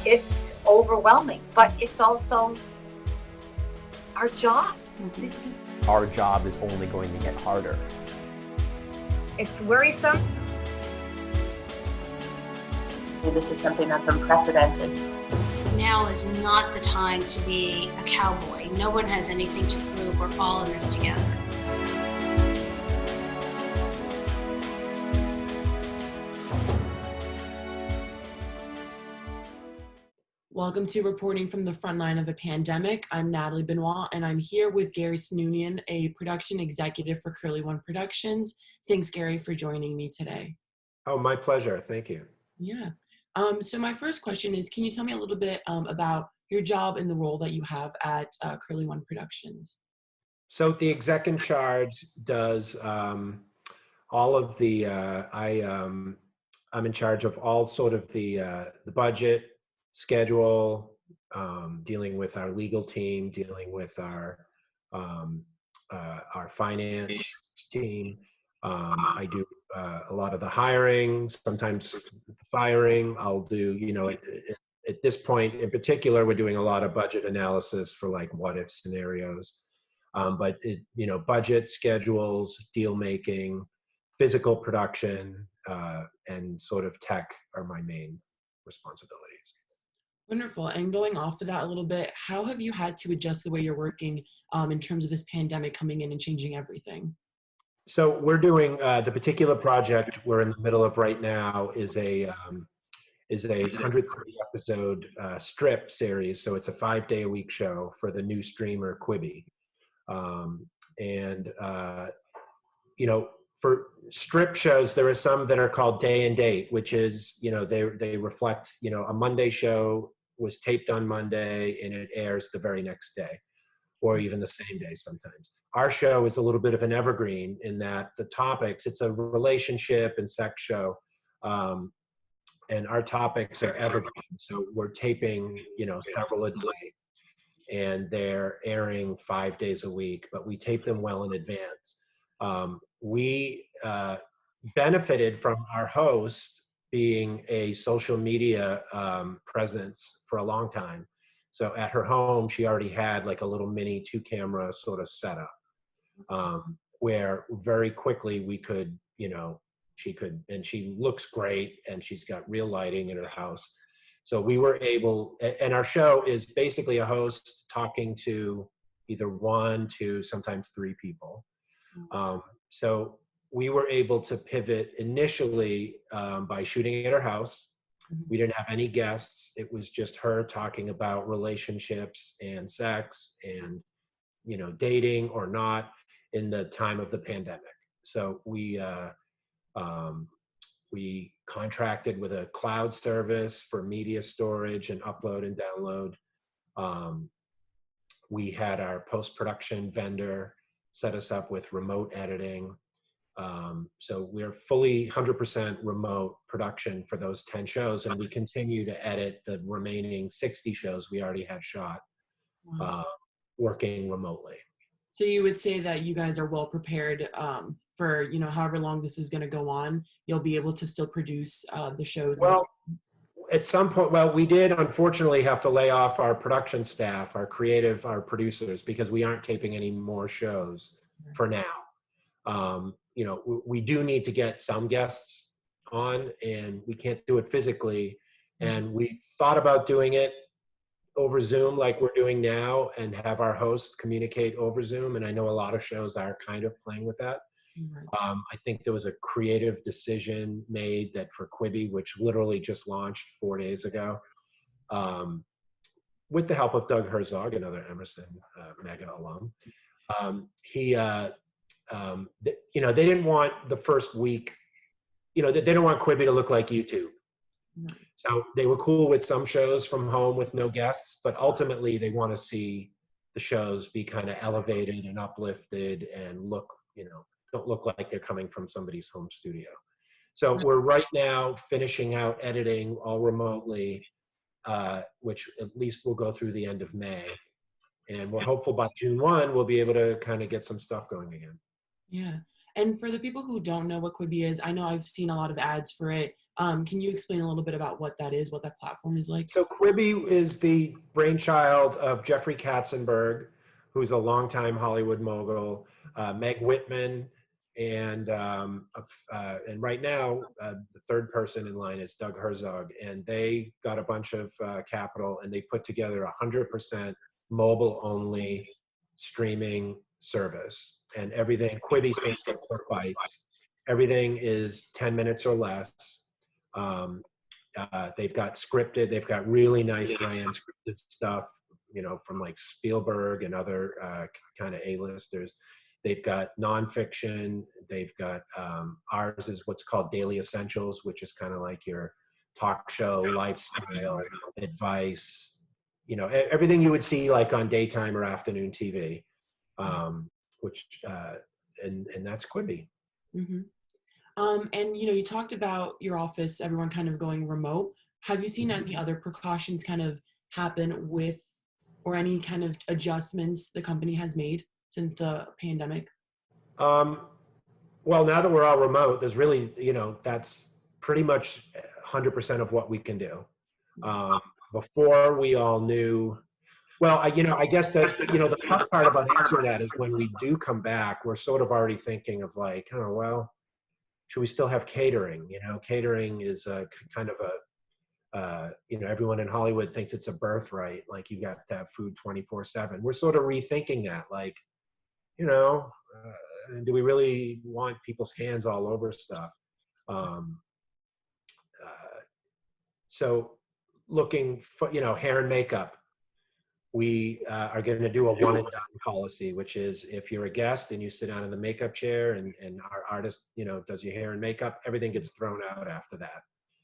It's overwhelming, but it's also our jobs. Our job is only going to get harder. It's worrisome. This is something that's unprecedented. Now is not the time to be a cowboy. No one has anything to prove. We're all in this together. Welcome to Reporting from the Frontline of the Pandemic. I'm Natalie Benoit, and I'm here with Gary Snoonian, a production executive for Curly One Productions. Thanks, Gary, for joining me today. Oh, my pleasure. Thank you. Yeah. So my first question is, can you tell me a little bit about your job and the role that you have at Curly One Productions? So the exec in charge does all of the, I'm in charge of all sort of the budget, schedule, dealing with our legal team, dealing with our finance team. I do a lot of the hiring, sometimes the firing. I'll do, at this point in particular, we're doing a lot of budget analysis for like what if scenarios. But budget, schedules, deal making, physical production, and sort of tech are my main responsibilities. Wonderful. And going off of that a little bit, how have you had to adjust the way you're working in terms of this pandemic coming in and changing everything? So we're doing the particular project we're in the middle of right now is a 130 episode strip series. So it's a 5-day-a-week show for the new streamer kwibi. For strip shows, there are some that are called day and date, which is, they reflect, a Monday show was taped on Monday and it airs the very next day, or even the same day sometimes. Our show is a little bit of an evergreen in that the topics, it's a relationship and sex show, and our topics are evergreen. So we're taping, several a day, and they're airing 5 days a week, but we tape them well in advance. We benefited from our host being a social media presence for a long time. So at her home, she already had like a little mini 2-camera sort of setup, where very quickly we could, and she looks great and she's got real lighting in her house. So we were able, and our show is basically a host talking to either 1, 2, sometimes 3 people. So we were able to pivot initially by shooting at her house. We didn't have any guests. It was just her talking about relationships and sex and, dating or not in the time of the pandemic. So we contracted with a cloud service for media storage and upload and download. We had our post-production vendor set us up with remote editing. So we're fully 100% remote production for those 10 shows, and we continue to edit the remaining 60 shows we already had shot, working remotely. So you would say that you guys are well prepared for, however long this is going to go on, you'll be able to still produce the shows? Well, at some point, we did unfortunately have to lay off our production staff, our producers, because we aren't taping any more shows for now. We do need to get some guests on, and we can't do it physically. And we thought about doing it over Zoom like we're doing now and have our host communicate over Zoom. And I know a lot of shows are kind of playing with that. I think there was a creative decision made that for kwibi, which literally just launched 4 days ago, with the help of Doug Herzog, another Emerson mega alum. They didn't want the first week, they don't want kwibi to look like YouTube. So they were cool with some shows from home with no guests, but ultimately they want to see the shows be kind of elevated and uplifted and look, don't look like they're coming from somebody's home studio. So we're right now finishing out editing all remotely, which at least will go through the end of May. And we're hopeful by June 1, we'll be able to kind of get some stuff going again. Yeah. And for the people who don't know what Quibi is, I know I've seen a lot of ads for it. Can you explain a little bit about what that is, what that platform is like? So Quibi is the brainchild of Jeffrey Katzenberg, who's a longtime Hollywood mogul, Meg Whitman, and right now the third person in line is Doug Herzog, and they got a bunch of capital, and they put together 100% mobile-only streaming service, and everything. Quibi stands for Quick Bites. Everything is 10 minutes or less. They've got scripted, they've got really nice high-end scripted stuff, you know, from like Spielberg and other kind of A-listers. They've got nonfiction, they've got, ours is what's called Daily Essentials, which is kind of like your talk show, lifestyle, advice, you know, everything you would see like on daytime or afternoon TV, which, and that's Quibi. Mm-hmm. And you know, you talked about your office, everyone kind of going remote. Have you seen any other precautions kind of happen with, or any kind of adjustments the company has made since the pandemic? Well, now that we're all remote, there's really, you know, that's pretty much 100% of what we can do. Before we all knew, well, I guess that, you know, the tough part about answering that is when we do come back, we're sort of already thinking of like, oh, well, should we still have catering? You know, catering is a kind of a, you know, everyone in Hollywood thinks it's a birthright. Like you got to have food 24/7. We're sort of rethinking that. Like, you know, do we really want people's hands all over stuff? So looking for, you know, hair and makeup. We are going to do a one and done policy, which is if you're a guest and you sit down in the makeup chair and our artist, you know, does your hair and makeup, everything gets thrown out after that.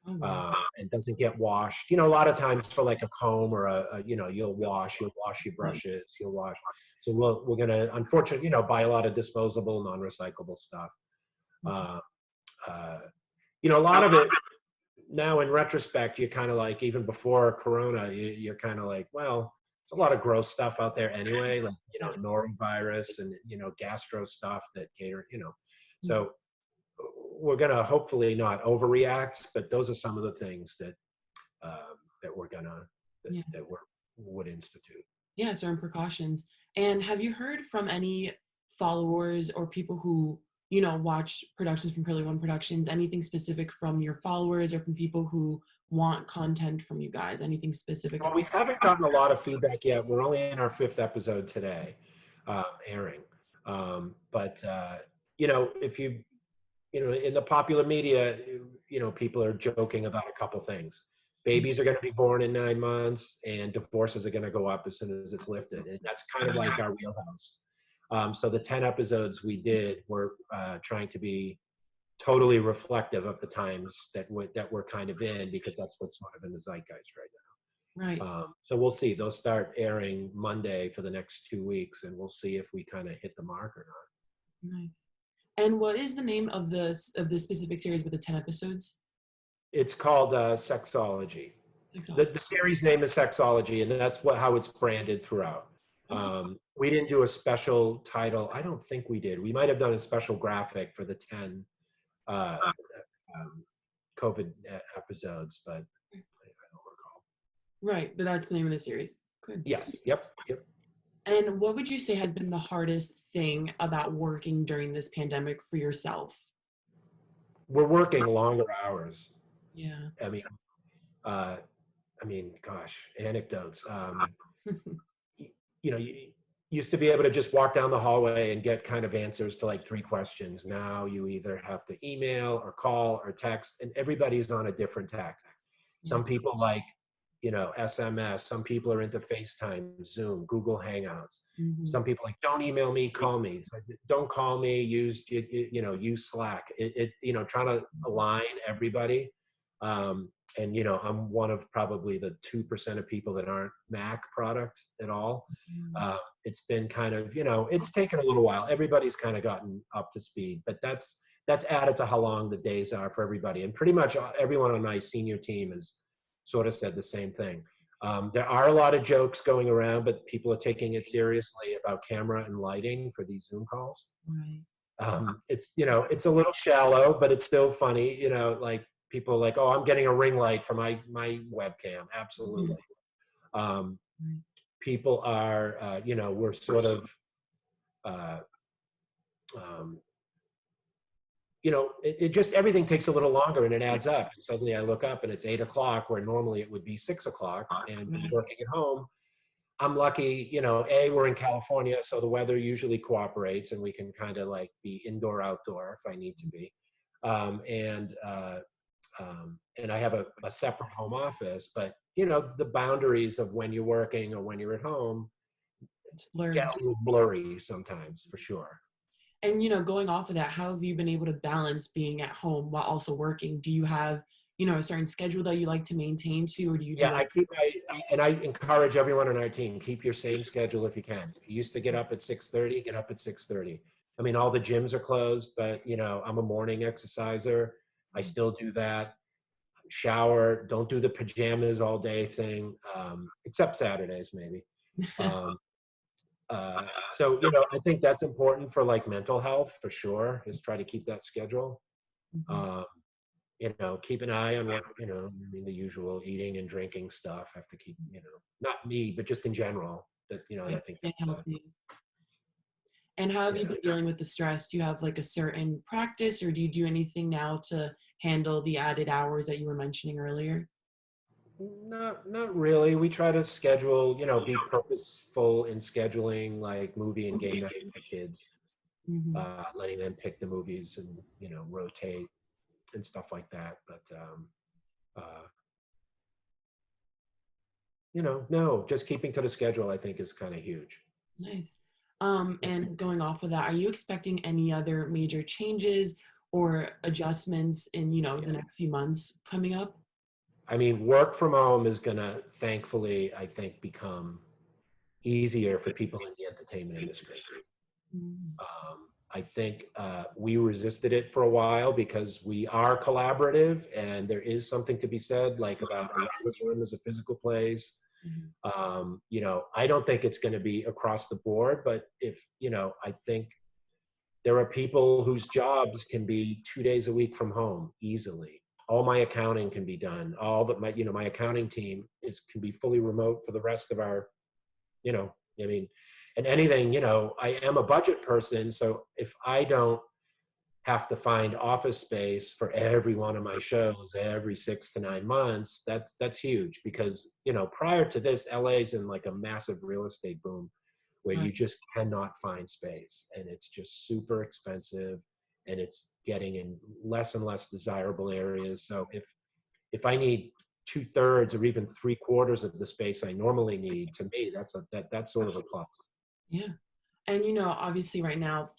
And doesn't get washed. You know, a lot of times for like a comb or you know, you'll wash your brushes, you'll wash. So we're going to, unfortunately, you know, buy a lot of disposable, non-recyclable stuff. You know, a lot of it now in retrospect, you're kind of like, even before Corona, you're kind of like, well, there's a lot of gross stuff out there anyway, like, you know, norovirus and, you know, gastro stuff that cater, you know. So we're going to hopefully not overreact, but those are some of the things that that we're going to, that we would institute. Yeah, certain precautions. And have you heard from any followers or people who, you know, watch productions from Curly One Productions, anything specific from your followers or from people who want content from you guys, anything specific? Well, we haven't gotten a lot of feedback yet. We're only in our 5th episode today, airing. But you know, if you know, in the popular media, you know, people are joking about a couple things. Babies are going to be born in 9 months, and divorces are going to go up as soon as it's lifted, and that's kind of like our wheelhouse. So the 10 episodes we did were trying to be totally reflective of the times that we're kind of in, because that's what's sort of in the zeitgeist right now. Right. So we'll see. They'll start airing Monday for the next 2 weeks, and we'll see if we kind of hit the mark or not. Nice. And what is the name of the specific series with the 10 episodes? It's called Sexology. The series name is Sexology, and that's how it's branded throughout. We didn't do a special title. I don't think we did. We might have done a special graphic for the 10 COVID episodes, but I don't recall. Right, but that's the name of the series. Good. Yes. Yep. And what would you say has been the hardest thing about working during this pandemic for yourself? We're working longer hours. Yeah. I mean, gosh, anecdotes. You know, you used to be able to just walk down the hallway and get kind of answers to like 3 questions. Now you either have to email or call or text, and everybody's on a different tech. Some people like, you know, SMS. Some people are into FaceTime, Zoom, Google Hangouts. Some people like, don't email me, call me. So don't call me. Use Slack. You know, trying to align everybody. And you know, I'm one of probably the 2% of people that aren't Mac product at all. It's been kind of, you know, it's taken a little while. Everybody's kind of gotten up to speed, but that's added to how long the days are for everybody. And pretty much everyone on my senior team has sort of said the same thing. There are a lot of jokes going around, but people are taking it seriously about camera and lighting for these Zoom calls. Right. It's, it's a little shallow, but it's still funny, like people are like, oh, I'm getting a ring light for my webcam. Absolutely. Um, people are, we're sort of, uh, um, it just, everything takes a little longer and it adds up. And suddenly I look up and it's 8 o'clock where normally it would be 6 o'clock, and working at home, I'm lucky, we're in California, so the weather usually cooperates and we can kind of like be indoor, outdoor if I need to be. And I have a separate home office, but the boundaries of when you're working or when you're at home get a little blurry sometimes, for sure. And, going off of that, how have you been able to balance being at home while also working? Do you have, a certain schedule that you like to maintain to, or do you do I encourage everyone on our team, keep your same schedule if you can. If you used to get up at 6:30, get up at 6:30. I mean, all the gyms are closed, but I'm a morning exerciser. I still do that. Shower, don't do the pajamas all day thing, except Saturdays maybe. So, I think that's important for like mental health for sure, is try to keep that schedule. Keep an eye on what, the usual eating and drinking stuff. Have to keep, not me, but just in general, that, I think that's healthy. And how have you been dealing with the stress? Do you have like a certain practice, or do you do anything now to handle the added hours that you were mentioning earlier? Not really. We try to schedule, be purposeful in scheduling like movie and game night for kids, letting them pick the movies and, rotate and stuff like that. But, no, just keeping to the schedule, I think, is kind of huge. Nice. And going off of that, are you expecting any other major changes or adjustments in, the next few months coming up? I mean, work from home is going to, thankfully, I think, become easier for people in the entertainment industry. I think we resisted it for a while because we are collaborative, and there is something to be said, like about a writer's room as a physical place. I don't think it's going to be across the board, but I think there are people whose jobs can be 2 days a week from home easily. All my accounting can be done. All that my accounting team can be fully remote for the rest of our, and anything, I am a budget person. So if I don't have to find office space for every one of my shows every 6 to 9 months, that's huge, because, prior to this, LA's in like a massive real estate boom where you just cannot find space, and it's just super expensive, and it's getting in less and less desirable areas. So if I need 2/3 or even 3/4 of the space I normally need, to me, that's sort of a plus. Yeah. And, obviously right now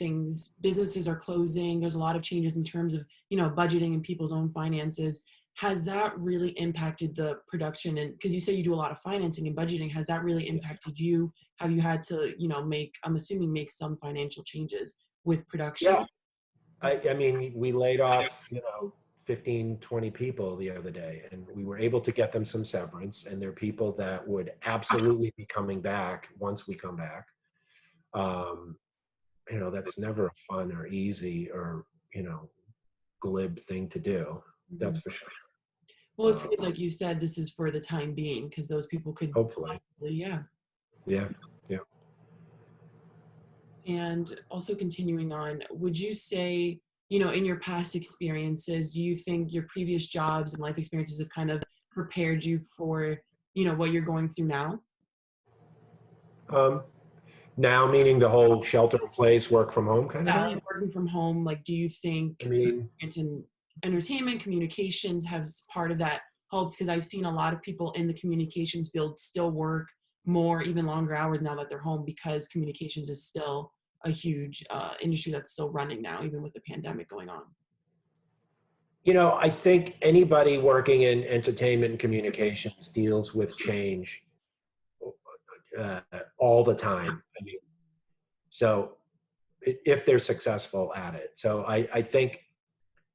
businesses are closing. There's a lot of changes in terms of, budgeting and people's own finances. Has that really impacted the production? And because you say you do a lot of financing and budgeting, has that really impacted you? Have you had to, I'm assuming make some financial changes with production? Yeah. I mean, we laid off, 15, 20 people the other day, and we were able to get them some severance, and they're people that would absolutely be coming back once we come back. That's never fun or easy or, glib thing to do. That's for sure. Well, it's good, like you said, this is for the time being, because those people could hopefully. Yeah. And also continuing on, would you say, in your past experiences, do you think your previous jobs and life experiences have kind of prepared you for, what you're going through now? Now, meaning the whole shelter in place, work from home kind of thing? Like working from home, like, do you think it's in entertainment, communications has part of that helped? Because I've seen a lot of people in the communications field still work more, even longer hours now that they're home, because communications is still a huge industry that's still running now, even with the pandemic going on. I think anybody working in entertainment and communications deals with change all the time. I mean, so if they're successful at it. So I think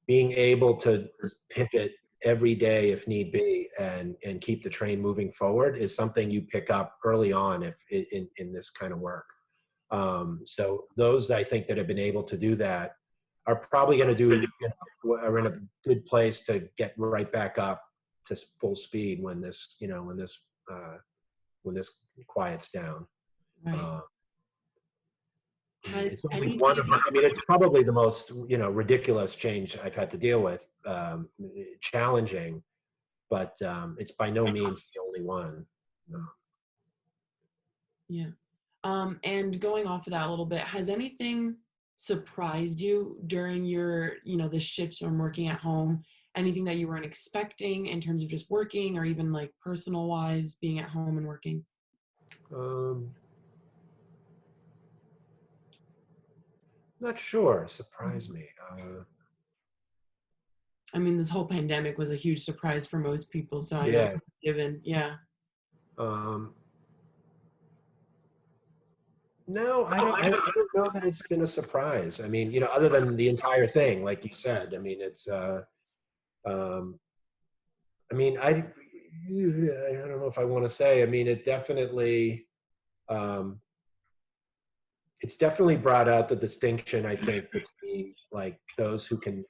being able to pivot every day if need be and keep the train moving forward is something you pick up early on in this kind of work. So those I think that have been able to do that are probably going to do, are in a good place to get right back up to full speed when this, when this quiets down. Right. It's only one of, I mean, it's probably the most, ridiculous change I've had to deal with, challenging, but it's by no means the only one. No. Yeah. And going off of that a little bit, has anything surprised you during your, the shifts from working at home? Anything that you weren't expecting in terms of just working or even like personal wise, being at home and working? Not sure. Surprised me. I mean, this whole pandemic was a huge surprise for most people. So I know, Yeah. given, yeah. No, I don't know that it's been a surprise. I mean, other than the entire thing, like you said, I mean, it's, I mean, I don't know if I want to say, I mean, it definitely, it's definitely brought out the distinction, I think, between like those who can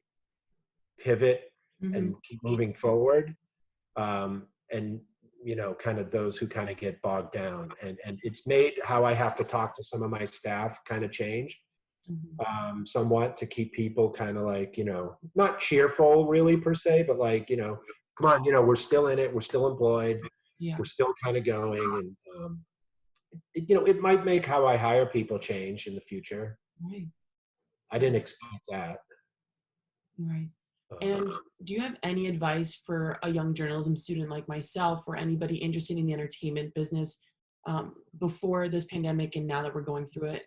pivot and keep moving forward, and kind of those who kind of get bogged down, and it's made how I have to talk to some of my staff kind of change somewhat to keep people kind of like, not cheerful really per se, but like, come on, we're still in it, we're still employed, Yeah. we're still kind of going, and it might make how I hire people change in the future. Right. I didn't expect that. Right. And do you have any advice for a young journalism student like myself or anybody interested in the entertainment business before this pandemic and now that we're going through it?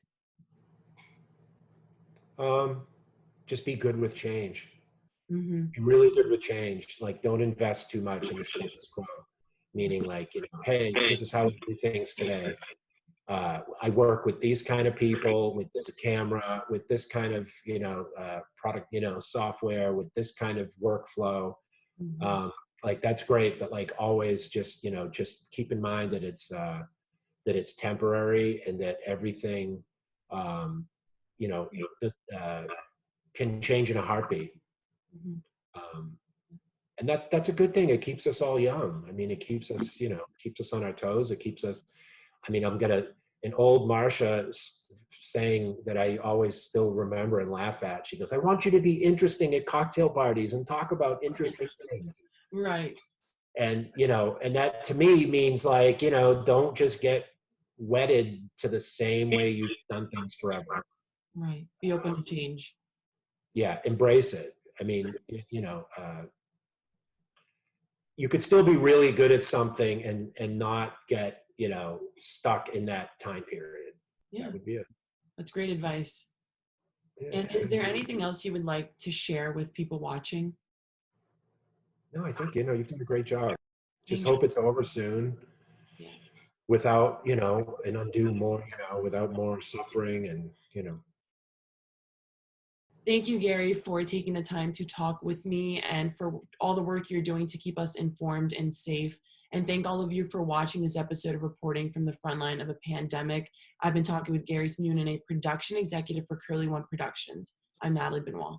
Just be good with change. Mm-hmm. Be really good with change. Like, don't invest too much in the status quo. Meaning, like, hey, this is how we do things today. I work with these kind of people, with this camera, with this kind of, product, software, with this kind of workflow. Mm-hmm. Like, that's great, but like always just, just keep in mind that it's temporary and that everything, can change in a heartbeat. Mm-hmm. And that's a good thing. It keeps us all young. I mean, it keeps us, keeps us on our toes. It keeps us, I mean, an old Marsha saying that I always still remember and laugh at. She goes, I want you to be interesting at cocktail parties and talk about interesting things. Right. And, and that to me means like, don't just get wedded to the same way you've done things forever. Right. Be open to change. Yeah. Embrace it. I mean, you could still be really good at something and not get, stuck in that time period. Yeah. That would be it. That's great advice. Yeah. And is there anything else you would like to share with people watching? No, I think, you've done a great job. Just Thank hope it's over soon. Yeah. Without, an undue more, without more suffering and, Thank you, Gary, for taking the time to talk with me and for all the work you're doing to keep us informed and safe. And thank all of you for watching this episode of Reporting from the Frontline of a Pandemic. I've been talking with Gary Snoonian, a production executive for Curly One Productions. I'm Natalie Benoit.